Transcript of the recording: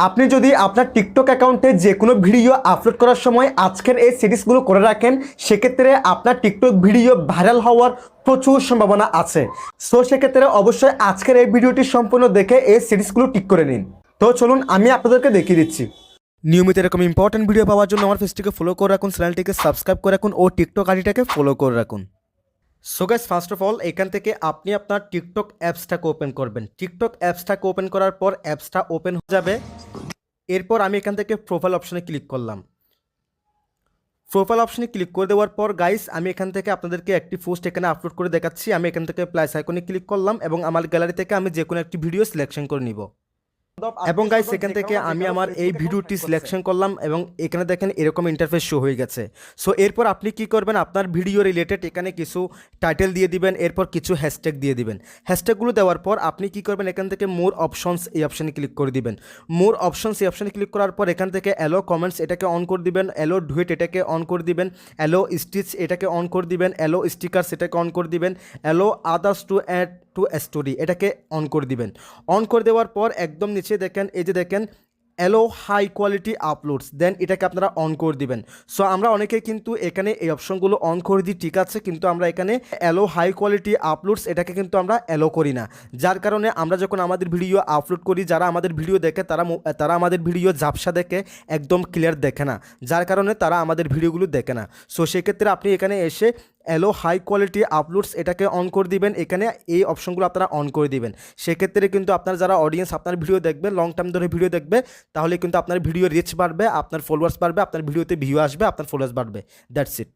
আপনি যদি আপনার টিকটক অ্যাকাউন্টে যে কোনো ভিডিও আপলোড করার সময় আজকের এই সেটিংসগুলো করে রাখেন, সেক্ষেত্রে আপনার টিকটক ভিডিও ভাইরাল হওয়ার প্রচুর সম্ভাবনা আছে। সো সেক্ষেত্রে অবশ্যই আজকের এই ভিডিওটি সম্পূর্ণ দেখে এই সেটিংসগুলো ঠিক করে নিন। তো চলুন আমি আপনাদেরকে দেখিয়ে দিচ্ছি। নিয়মিত এরকম ইম্পর্টেন্ট ভিডিও পাওয়ার জন্য আমার পেজটিকে ফলো করে রাখুন, চ্যানেলটিকে সাবস্ক্রাইব করে রাখুন ও টিকটক আইডিটাকে ফলো করে রাখুন। So guys, first of all এখান থেকে আপনি আপনার টিকটক অ্যাপসটাকে ওপেন করবেন। টিকটক অ্যাপসটাকে ওপেন করার পর অ্যাপসটা ওপেন হয়ে যাবে। এরপর আমি এখান থেকে প্রোফাইল অপশনে ক্লিক করলাম। প্রোফাইল অপশনে ক্লিক করে দেওয়ার পর গাইস আমি এখান থেকে আপনাদেরকে একটি পোস্ট এখানে আপলোড করে দেখাচ্ছি। আমি এখান থেকে প্লাস আইকনে ক্লিক করলাম এবং আমার গ্যালারি থেকে আমি যে কোনো একটি ভিডিও সিলেকশন করে নিব এবং গাইস এখান থেকে আমি আমার এই ভিডিওটি সিলেকশন করলাম এবং এখানে দেখেন এরকম ইন্টারফেস শো হয়ে গেছে। সো এরপর আপনি কি করবেন, আপনার ভিডিও রিলেটেড এখানে কিছু টাইটেল দিয়ে দিবেন, এরপর কিছু হ্যাশট্যাগ দিয়ে দিবেন। হ্যাশট্যাগুলো দেওয়ার পর আপনি কি করবেন, এখান থেকে মোর অপশনস এই অপশানে ক্লিক করে দিবেন। মোর অপশনস এই অপশানে ক্লিক করার পর এখান থেকে অ্যালো কমেন্টস এটাকে অন করে দিবেন, অ্যালো ডুয়েট এটাকে অন করে দিবেন, অ্যালো স্টিচ এটাকে অন করে দিবেন, অ্যালো স্টিকার্স এটাকে অন করে দিবেন, allow others to add to story এটাকে অন করে দিবেন। অন করে দেওয়ার পর একদম নিচে দেখেন, এই যে দেখেন অ্যালো হাই কোয়ালিটি আপলোডস, দেন এটাকে আপনারা অন করে দিবেন। সো আমরা অনেকে কিন্তু এখানে এই অপশনগুলো অন করে দিই, ঠিক আছে, কিন্তু আমরা এখানে অ্যালো হাই কোয়ালিটি আপলোডস এটাকে কিন্তু আমরা অ্যালো করি না। যার কারণে আমরা যখন আমাদের ভিডিও আপলোড করি, যারা আমাদের ভিডিও দেখে তারা আমাদের ভিডিও ঝাপসা দেখে, একদম ক্লিয়ার দেখে না, যার কারণে তারা আমাদের ভিডিওগুলো দেখে না। সো সেক্ষেত্রে আপনি এখানে এসে অ্যালো হাই কোয়ালিটি আপলোডস এটাকে অন করে দিবেন। এখানে এই অপশনগুলো আপনারা অন করে দিবেন। সেক্ষেত্রে কিন্তু আপনার যারা অডিয়েন্স আপনার ভিডিও দেখবে, লং টার্ম ধরে ভিডিও দেখবে, তাহলে কিন্তু আপনার ভিডিও রিচ বাড়বে, আপনার ফলোয়ার্স বাড়বে, আপনার ভিডিওতে ভিউ আসবে, আপনার ফলোয়ার্স বাড়বে। That's it.